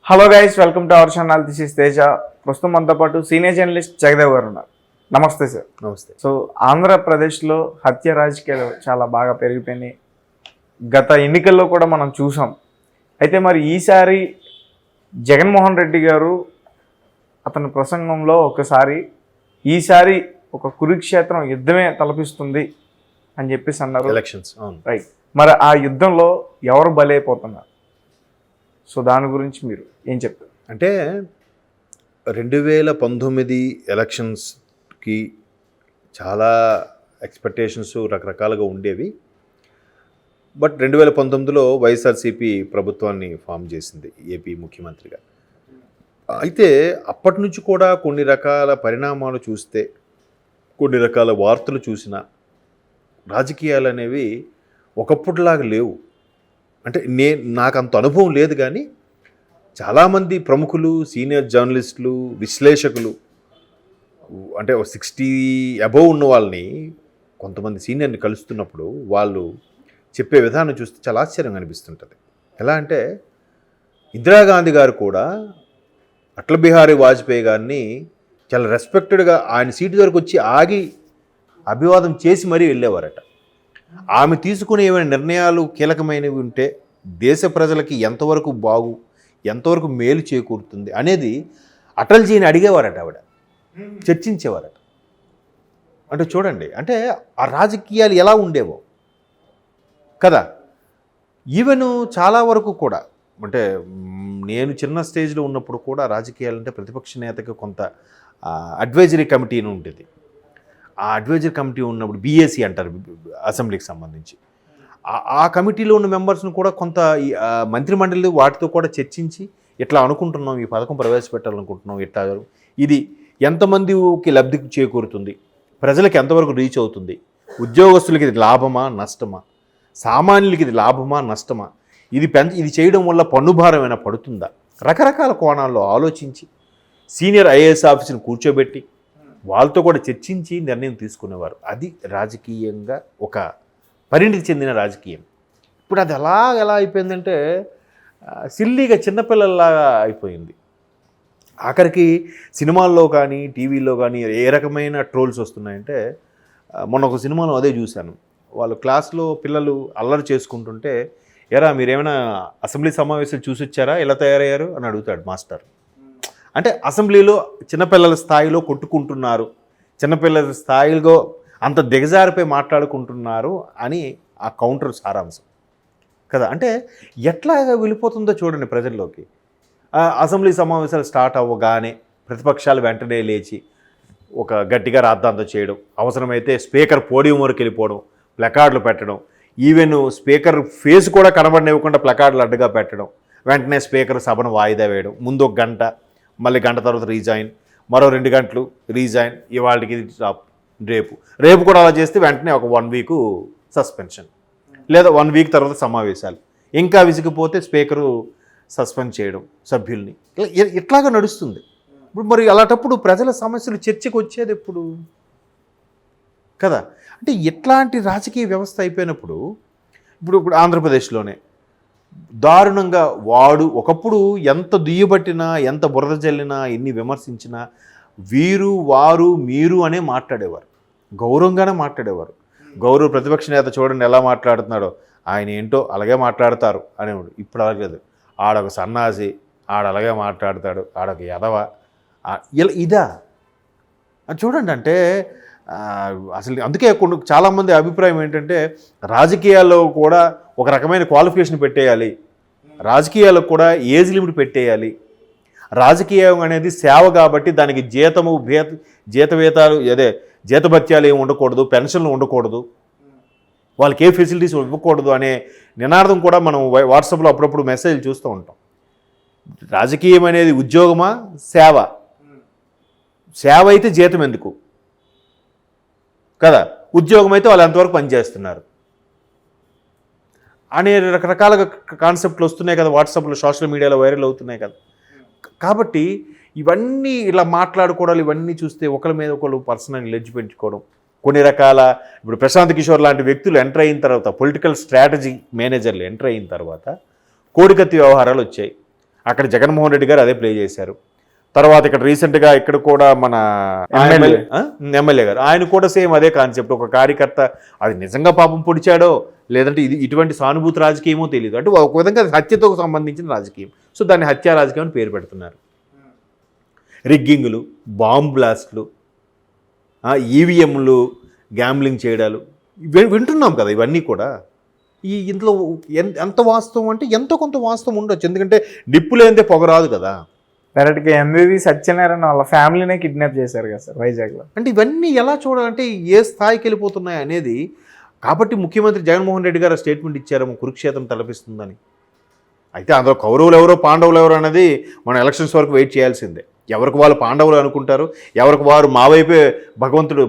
Hello guys, welcome to our channel. This is Teja. ప్రస్తుతం మనతో పాటు సీనియర్ జర్నలిస్ట్ జగదేవ్ గారు ఉన్నారు. నమస్తే సార్. నమస్తే. సో ఆంధ్రప్రదేశ్లో హత్య రాజకీయాలు చాలా బాగా పెరిగిపోయినాయి. గత ఎన్నికల్లో కూడా మనం చూసాం. అయితే మరి ఈసారి జగన్మోహన్ రెడ్డి గారు అతని ప్రసంగంలో ఈసారి ఒక కురుక్షేత్రం యుద్ధమే తలపిస్తుంది అని చెప్పేసి అన్నారు. Elections right. మరి ఆ యుద్ధంలో ఎవరు బలైపోతున్నారు? సో దాని గురించి మీరు ఏం చెప్తారు? అంటే 2019 ఎలక్షన్స్కి చాలా ఎక్స్పెక్టేషన్స్ రకరకాలుగా ఉండేవి. బట్ 2019లో వైఎస్ఆర్సీపీ ప్రభుత్వాన్ని ఫామ్ చేసింది ఏపీ ముఖ్యమంత్రిగా. అయితే అప్పటి నుంచి కూడా కొన్ని రకాల పరిణామాలు చూస్తే, కొన్ని రకాల వార్తలు చూసినా రాజకీయాలు అనేవి ఒకప్పుడులాగా లేవు. అంటే నాకు అంత అనుభవం లేదు, కానీ చాలామంది ప్రముఖులు, సీనియర్ జర్నలిస్టులు, విశ్లేషకులు, అంటే 60 అబోవ్ ఉన్న వాళ్ళని కొంతమంది సీనియర్ని కలుస్తున్నప్పుడు వాళ్ళు చెప్పే విధానం చూస్తే చాలా ఆశ్చర్యంగా అనిపిస్తుంటుంది. ఎలా అంటే ఇందిరాగాంధీ గారు కూడా అటల్ బిహారీ వాజ్పేయి గారిని చాలా రెస్పెక్టెడ్గా ఆయన సీటు దగ్గరకు వచ్చి ఆగి అభివాదం చేసి మరీ వెళ్ళేవారట. ఆమె తీసుకునే ఏమైనా నిర్ణయాలు కీలకమైనవి ఉంటే దేశ ప్రజలకి ఎంతవరకు మేలు చేకూరుతుంది అనేది అటల్జీని అడిగేవారట, ఆవిడ చర్చించేవారట. అంటే చూడండి, అంటే ఆ రాజకీయాలు ఎలా ఉండేవో కదా. ఈవెన్ చాలా వరకు కూడా, అంటే నేను చిన్న స్టేజ్లో ఉన్నప్పుడు కూడా రాజకీయాలంటే ప్రతిపక్ష నేతకి కొంత అడ్వైజరీ కమిటీ అని ఉంటుంది. ఆ అడ్వైజరీ కమిటీ ఉన్నప్పుడు బీఏసీ అంటారు, అసెంబ్లీకి సంబంధించి. ఆ కమిటీలో ఉన్న మెంబర్స్ని కూడా కొంత మంత్రిమండలి వాటితో కూడా చర్చించి ఇట్లా అనుకుంటున్నాం, ఈ పథకం ప్రవేశపెట్టాలనుకుంటున్నాం, ఇట్లా ఇది ఎంతమందికి లబ్ధి చేకూరుతుంది, ప్రజలకు ఎంతవరకు రీచ్ అవుతుంది, ఉద్యోగస్తులకి ఇది లాభమా నష్టమా, సామాన్యులకి ఇది లాభమా నష్టమా, ఇది చేయడం వల్ల పన్నుభారం ఏమైనా పడుతుందా, రకరకాల కోణాల్లో ఆలోచించి సీనియర్ ఐఏఎస్ ఆఫీసుని కూర్చోబెట్టి వాళ్ళతో కూడా చర్చించి నిర్ణయం తీసుకునేవారు. అది రాజకీయంగా ఒక పరిణితి చెందిన రాజకీయం. ఇప్పుడు అది ఎలా అయిపోయిందంటే సిల్లీగా చిన్నపిల్లల్లాగా అయిపోయింది. ఆఖరికి సినిమాల్లో కానీ టీవీలో కానీ ఏ రకమైన ట్రోల్స్ వస్తున్నాయంటే, మొన్న ఒక సినిమాలో అదే చూశాను. వాళ్ళు క్లాస్లో పిల్లలు అల్లరి చేసుకుంటుంటే, ఎరా మీరేమైనా అసెంబ్లీ సమావేశాలు చూసి వచ్చారా, ఎలా తయారయ్యారు అని అడుగుతాడు మాస్టర్. అంటే అసెంబ్లీలో చిన్నపిల్లల స్థాయిలో కొట్టుకుంటున్నారు, చిన్నపిల్లల స్థాయిలో అంత దిగజారిపోయి మాట్లాడుకుంటున్నారు అని ఆ కౌంటర్ సారాంశం కదా. అంటే ఎట్లాగా వెళ్ళిపోతుందో చూడండి ప్రజల్లోకి. అసెంబ్లీ సమావేశాలు స్టార్ట్ అవ్వగానే ప్రతిపక్షాలు వెంటనే లేచి ఒక గట్టిగా రాద్ధాంతం చేయడం, అవసరమైతే స్పీకర్ పోడియం వరకు వెళ్ళిపోవడం, ప్లకార్డులు పెట్టడం, ఈవెన్ స్పీకర్ ఫేస్ కూడా కనబడనివ్వకుండా ప్లకార్డులు అడ్డుగా పెట్టడం, వెంటనే స్పీకర్ సభను వాయిదా వేయడం, ముందు ఒక గంట, మళ్ళీ గంట తర్వాత రీజాయిన్, మరో 2 గంటలు రీజాయిన్, ఇవాళకి రేపు కూడా అలా చేస్తే వెంటనే ఒక 1 వీక్ సస్పెన్షన్, లేదా 1 వీక్ తర్వాత సమావేశాలు, ఇంకా విసిగిపోతే స్పీకరు సస్పెండ్ చేయడం సభ్యుల్ని. ఇట్లాగా నడుస్తుంది. ఇప్పుడు మరి అలాంటప్పుడు ప్రజల సమస్యలు చర్చకు వచ్చేది ఎప్పుడు కదా. అంటే ఎట్లాంటి రాజకీయ వ్యవస్థ అయిపోయినప్పుడు ఇప్పుడు ఆంధ్రప్రదేశ్లోనే దారుణంగా ఒకప్పుడు ఎంత దుయ్యబట్టినా, ఎంత బురద జల్లినా, ఎన్ని విమర్శించినా వీరు వారు మీరు అనే మాట్లాడేవారు, గౌరవంగానే మాట్లాడేవారు. గౌరవ ప్రతిపక్ష నేత చూడండి ఎలా మాట్లాడుతున్నాడో, ఆయన ఏంటో అలాగే మాట్లాడతారు అనేవాడు. ఇప్పుడు అలాగలేదు, ఆడొక సన్నాసి, అలాగే మాట్లాడతాడు, ఆడొక ఎదవ, ఇదా చూడండి. అంటే అసలు అందుకే చాలామంది అభిప్రాయం ఏంటంటే రాజకీయాల్లో కూడా ఒక రకమైన క్వాలిఫికేషన్ పెట్టేయాలి, రాజకీయాలకు కూడా ఏజ్ లిమిట్ పెట్టేయాలి, రాజకీయం అనేది సేవ కాబట్టి దానికి జీతభత్యాలు ఏమి ఉండకూడదు, పెన్షన్లు ఉండకూడదు, వాళ్ళకి ఏ ఫెసిలిటీస్ ఇవ్వకూడదు అనే నినాదం కూడా మనం వాట్సాప్లో అప్పుడప్పుడు మెసేజ్లు చూస్తూ ఉంటాం. రాజకీయం అనేది ఉద్యోగమా సేవ అయితే జీతం ఎందుకు కదా, ఉద్యోగం అయితే వాళ్ళు ఎంతవరకు పనిచేస్తున్నారు అనే రకరకాల కాన్సెప్ట్లు వస్తున్నాయి కదా, వాట్సాప్లో సోషల్ మీడియాలో వైరల్ అవుతున్నాయి కదా. కాబట్టి ఇవన్నీ ఇలా మాట్లాడుకోవడాలు, ఇవన్నీ చూస్తే ఒకరి మీద ఒకరు పర్సనల్ లెడ్జ్ పెంచుకోవడం, కొన్ని రకాల ఇప్పుడు ప్రశాంత్ కిషోర్ లాంటి వ్యక్తులు ఎంటర్ అయిన తర్వాత, పొలిటికల్ స్ట్రాటజీ మేనేజర్లు ఎంటర్ అయిన తర్వాత కోడికత్తి వ్యవహారాలు వచ్చాయి. అక్కడ జగన్మోహన్ రెడ్డి గారు అదే ప్లే చేశారు. తర్వాత ఇక్కడ రీసెంట్గా ఇక్కడ కూడా మన ఎమ్మెల్యే గారు ఆయన కూడా సేమ్ అదే కాన్సెప్ట్. ఒక కార్యకర్త అది నిజంగా పాపం పొడిచాడో లేదంటే ఇది ఇటువంటి సానుభూతి రాజకీయమో తెలియదు, అంటే ఒక విధంగా హత్యతో సంబంధించిన రాజకీయం. సో దాన్ని హత్యా రాజకీయం అని పేరు పెడుతున్నారు. రిగ్గింగులు, బాంబ్ బ్లాస్ట్లు, ఈవీఎంలు గ్యాంబ్లింగ్ చేయడాలు వింటున్నాం కదా. ఇవన్నీ కూడా ఇందులో ఎంత వాస్తవం అంటే ఎంతో కొంత వాస్తవం ఉండొచ్చు. ఎందుకంటే నిప్పు లేనిదే పొగ రాదు కదా. డైరెక్ట్గా ఎంవివి సత్యనారాయణ వాళ్ళ ఫ్యామిలీనే కిడ్నాప్ చేశారు కదా సార్ వైజాగ్లో. అంటే ఇవన్నీ ఎలా చూడాలంటే ఏ స్థాయికి వెళ్ళిపోతున్నాయి అనేది. కాబట్టి ముఖ్యమంత్రి జగన్మోహన్ రెడ్డి గారు స్టేట్మెంట్ ఇచ్చారేమో కురుక్షేత్రం తలపిస్తుందని. అయితే అందులో కౌరవులు ఎవరో పాండవులు ఎవరో అనేది మనం ఎలక్షన్స్ వరకు వెయిట్ చేయాల్సిందే. ఎవరికి వాళ్ళు పాండవులు అనుకుంటారు, ఎవరికి వారు మా వైపే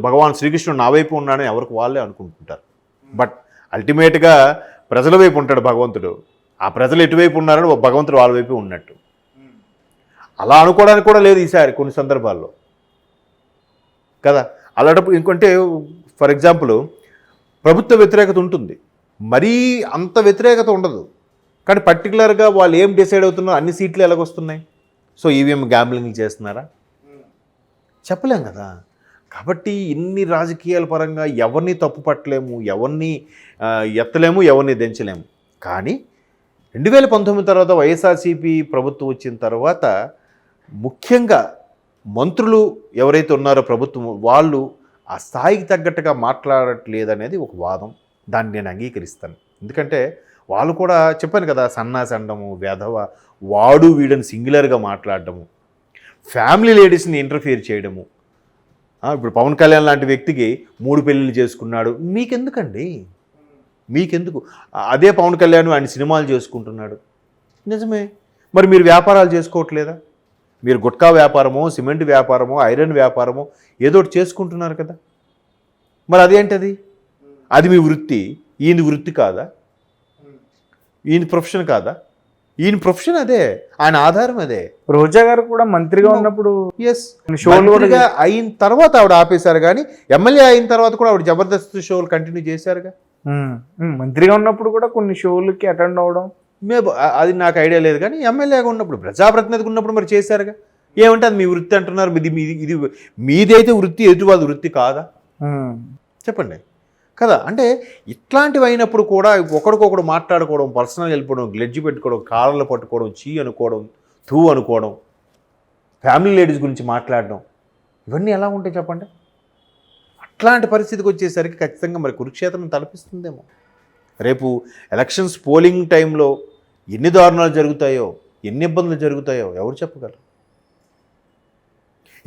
భగవాన్ శ్రీకృష్ణుడు నా వైపు ఉన్నాడని ఎవరికి వాళ్ళే అనుకుంటుంటారు. బట్ అల్టిమేట్గా ప్రజల వైపు ఉంటాడు భగవంతుడు. ఆ ప్రజలు ఎటువైపు ఉన్నారని భగవంతుడు వాళ్ళ వైపు ఉన్నట్టు. అలా అనుకోవడానికి కూడా లేదు ఈసారి కొన్ని సందర్భాల్లో కదా. అలాంటప్పుడు ఇంకంటే ఫర్ ఎగ్జాంపుల్ ప్రభుత్వ వ్యతిరేకత ఉంటుంది, మరీ అంత వ్యతిరేకత ఉండదు. కానీ పర్టికులర్గా వాళ్ళు ఏం డిసైడ్ అవుతున్నారో అన్ని సీట్లు ఎలాగొస్తున్నాయి. సో ఈవీఎం గ్యాంబ్లింగ్ చేస్తున్నారా చెప్పలేం కదా. కాబట్టి ఇన్ని రాజకీయాల పరంగా ఎవరిని తప్పు పట్టలేము, ఎవరిని ఎత్తలేము, ఎవరిని దించలేము. కానీ 2019 తర్వాత వైఎస్ఆర్సీపీ ప్రభుత్వం వచ్చిన తర్వాత ముఖ్యంగా మంత్రులు ఎవరైతే ఉన్నారో ప్రభుత్వం వాళ్ళు ఆ స్థాయికి తగ్గట్టుగా మాట్లాడట్లేదనేది ఒక వాదం. దాన్ని నేను అంగీకరిస్తాను. ఎందుకంటే వాళ్ళు కూడా చెప్పాను కదా, సన్నాసి అనడము, వెధవ, వాడు వీడని సింగులర్గా మాట్లాడడము, ఫ్యామిలీ లేడీస్ని ఇంటర్ఫియర్ చేయడము. ఇప్పుడు పవన్ కళ్యాణ్ లాంటి వ్యక్తికి 3 పెళ్ళిళ్ళు చేసుకున్నాడు, మీకెందుకండి? మీకెందుకు? అదే పవన్ కళ్యాణ్ ఆయన సినిమాలు చేసుకుంటున్నాడు, నిజమే. మరి మీరు వ్యాపారాలు చేసుకోవట్లేదా? మీరు గుట్కా వ్యాపారమో, సిమెంట్ వ్యాపారమో, ఐరన్ వ్యాపారమో ఏదో ఒకటి చేసుకుంటున్నారు కదా. మరి అదేంటది? అది మీ వృత్తి, ఈయన వృత్తి కాదా? ఈయన ప్రొఫెషన్ కాదా? ఈయన ప్రొఫెషన్ అదే, ఆయన ఆధారం అదే. రోజా గారు కూడా మంత్రిగా ఉన్నప్పుడు షోలు కూడా అయిన తర్వాత ఆవిడ ఆపేశారు, కానీ ఎమ్మెల్యే అయిన తర్వాత కూడా ఆవిడ జబర్దస్త్ షోలు కంటిన్యూ చేశారుగా. మంత్రిగా ఉన్నప్పుడు కూడా కొన్ని షోలకి అటెండ్ అవ్వడం అది నాకు ఐడియా లేదు. కానీ ఎమ్మెల్యేగా ఉన్నప్పుడు, ప్రజాప్రతినిధిగా ఉన్నప్పుడు మరి చేశారుగా. ఏమంటే అది మీ వృత్తి అంటున్నారు. ఇది మీదైతే వృత్తి, ఎదుటి వాళ్ళ వృత్తి కాదా చెప్పండి కదా. అంటే ఇట్లాంటివి అయినప్పుడు కూడా ఒకరికొకడు మాట్లాడుకోవడం, పర్సనల్ వెళ్ళిపోవడం, గ్లెడ్జ్ పెట్టుకోవడం, కాళ్ళలో పట్టుకోవడం, చీ అనుకోవడం, తూ అనుకోవడం, ఫ్యామిలీ లేడీస్ గురించి మాట్లాడడం, ఇవన్నీ ఎలా ఉంటాయి చెప్పండి. అట్లాంటి పరిస్థితికి వచ్చేసరికి ఖచ్చితంగా మరి కురుక్షేత్రం తలపిస్తుందేమో. రేపు ఎలక్షన్స్ పోలింగ్ టైంలో ఎన్ని దారుణాలు జరుగుతాయో, ఎన్ని ఇబ్బందులు జరుగుతాయో ఎవరు చెప్పగలరు.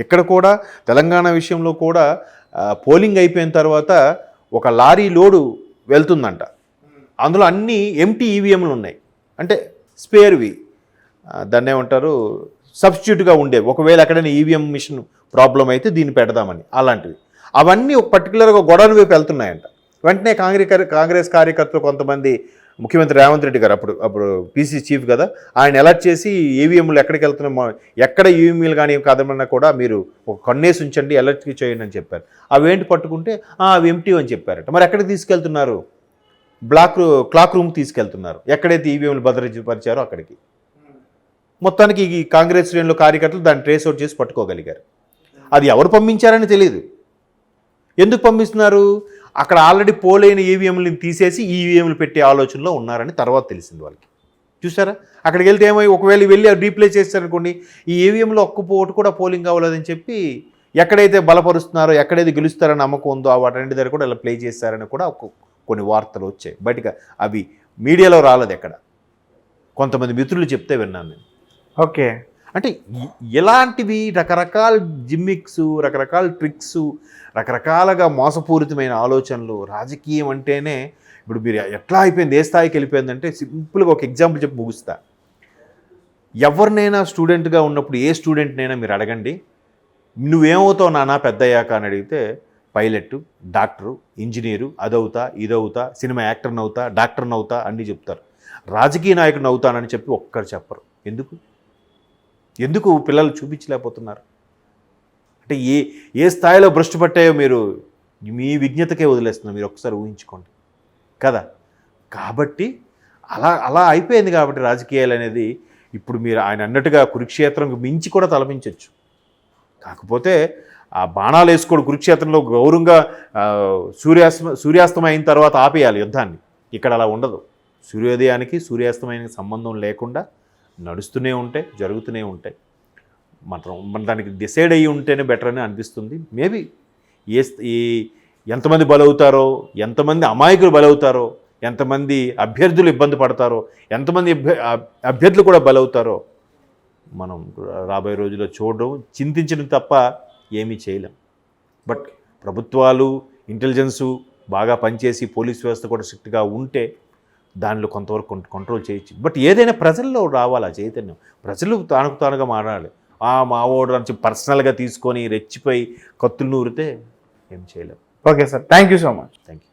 ఇక్కడ కూడా తెలంగాణ విషయంలో కూడా పోలింగ్ అయిపోయిన తర్వాత ఒక లారీ లోడు వెళ్తుందంట, అందులో అన్నీ ఎంటీ ఈవీఎంలు ఉన్నాయి. అంటే స్పేర్వి, దాన్ని ఏమంటారు, సబ్స్టిట్యూట్గా ఉండేవి. ఒకవేళ ఎక్కడైనా ఈవీఎం మిషన్ ప్రాబ్లం అయితే దీన్ని పెడదామని, అలాంటివి అవన్నీ ఒక పర్టికులర్గా గొడవల వైపు వెళ్తున్నాయంట. వెంటనే కాంగ్రెస్ కార్యకర్తలు కొంతమంది, ముఖ్యమంత్రి రేవంత్ రెడ్డి గారు అప్పుడు పీసీ చీఫ్ కదా, ఆయన అలర్ట్ చేసి ఈవీఎంలు ఎక్కడికి వెళ్తున్నామో, ఎక్కడ ఈవీఎంలు కానీ కదమన్నా కూడా మీరు ఒక కన్నేసి ఉంచండి, అలర్ట్ చేయండి అని చెప్పారు. అవేంటి పట్టుకుంటే అవి ఎంటీ అని చెప్పారట. మరి ఎక్కడికి తీసుకెళ్తున్నారు? క్లాక్ రూమ్కి తీసుకెళ్తున్నారు, ఎక్కడైతే ఈవీఎంలు భద్రపరిచారో అక్కడికి. మొత్తానికి ఈ కాంగ్రెస్ శ్రేణుల కార్యకర్తలు దాన్ని ట్రేస్ అవుట్ చేసి పట్టుకోగలిగారు. అది ఎవరు పంపించారని తెలియదు. ఎందుకు పంపిస్తున్నారు? అక్కడ ఆల్రెడీ పోలైన ఈవీఎంలను తీసేసి ఈవీఎంలు పెట్టే ఆలోచనలో ఉన్నారని తర్వాత తెలిసింది వాళ్ళకి. చూసారా, అక్కడికి వెళ్తే ఏమో, ఒకవేళ వెళ్ళి రీప్లే చేస్తారనుకోండి, ఈ ఈవీఎంలో ఒక్క పోటు కూడా పోలింగ్ అవ్వలేదని చెప్పి ఎక్కడైతే బలపరుస్తున్నారో, ఎక్కడైతే గెలుస్తారని నమ్మకం ఉందో వాటన్నిటి దగ్గర కూడా ఇలా ప్లే చేస్తారని కూడా కొన్ని వార్తలు వచ్చాయి బయటగా. అవి మీడియాలో రాలేదు, ఎక్కడ కొంతమంది మిత్రులు చెప్తే విన్నాను నేను. ఓకే, అంటే ఇలాంటివి రకరకాల జిమ్మిక్స్, రకరకాల ట్రిక్స్, రకరకాలుగా మోసపూరితమైన ఆలోచనలు. రాజకీయం అంటేనే ఇప్పుడు మీరు ఎట్లా అయిపోయింది, ఏ స్థాయికి వెళ్ళిపోయిందంటే, సింపుల్గా ఒక ఎగ్జాంపుల్ చెప్పి ముగుస్తా. ఎవరినైనా స్టూడెంట్గా ఉన్నప్పుడు ఏ స్టూడెంట్నైనా మీరు అడగండి, నువ్వేమవుతావు నాన్న పెద్దయ్యాక అని అడిగితే, పైలట్, డాక్టరు, ఇంజనీరు, అదవుతా, ఇదవుతా, సినిమా యాక్టర్ని అవుతా, డాక్టర్ని అవుతా అన్నీ చెప్తారు. రాజకీయ నాయకుడిని అవుతానని చెప్పి ఒక్కరు చెప్పరు. ఎందుకు పిల్లలు చూపించలేకపోతున్నారు అంటే ఏ స్థాయిలో భ్రష్టు పట్టాయో మీరు మీ విజ్ఞతకే వదిలేస్తున్నారు. మీరు ఒకసారి ఊహించుకోండి కదా. కాబట్టి అలా అయిపోయింది. కాబట్టి రాజకీయాలు అనేది ఇప్పుడు మీరు ఆయన అన్నట్టుగా కురుక్షేత్రంకు మించి కూడా తలపించవచ్చు. కాకపోతే ఆ బాణాలు వేసుకోడు కురుక్షేత్రంలో గౌరవంగా సూర్యాస్తమయం అయిన తర్వాత ఆపేయాలి యుద్ధాన్ని. ఇక్కడ అలా ఉండదు. సూర్యోదయానికి సూర్యాస్తమయానికి సంబంధం లేకుండా నడుస్తూనే ఉంటాయి, జరుగుతూనే ఉంటాయి. మన దానికి డిసైడ్ అయ్యి ఉంటేనే బెటర్ అని అనిపిస్తుంది. మేబీ ఈ ఎంతమంది బలవుతారో, ఎంతమంది అమాయకులు బలవుతారో, ఎంతమంది అభ్యర్థులు ఇబ్బంది పడతారో, ఎంతమంది అభ్యర్థులు కూడా బలవుతారో మనం రాబోయే రోజుల్లో చూడడం, చింతించడం తప్ప ఏమీ చేయలేం. బట్ ప్రభుత్వాలు, ఇంటెలిజెన్సు బాగా పనిచేసి పోలీస్ వ్యవస్థ కూడా స్ట్రిక్ట్గా ఉంటే దానిలో కొంతవరకు కంట్రోల్ చేయొచ్చు. బట్ ఏదైనా ప్రజల్లో రావాలి ఆ చైతన్యం. ప్రజలు తానుకు తానుగా మారాలి. మా ఓడు అని పర్సనల్గా తీసుకొని రెచ్చిపోయి కత్తులు నూరితే ఏం చేయలేం. Okay sir, thank you so much. Thank you.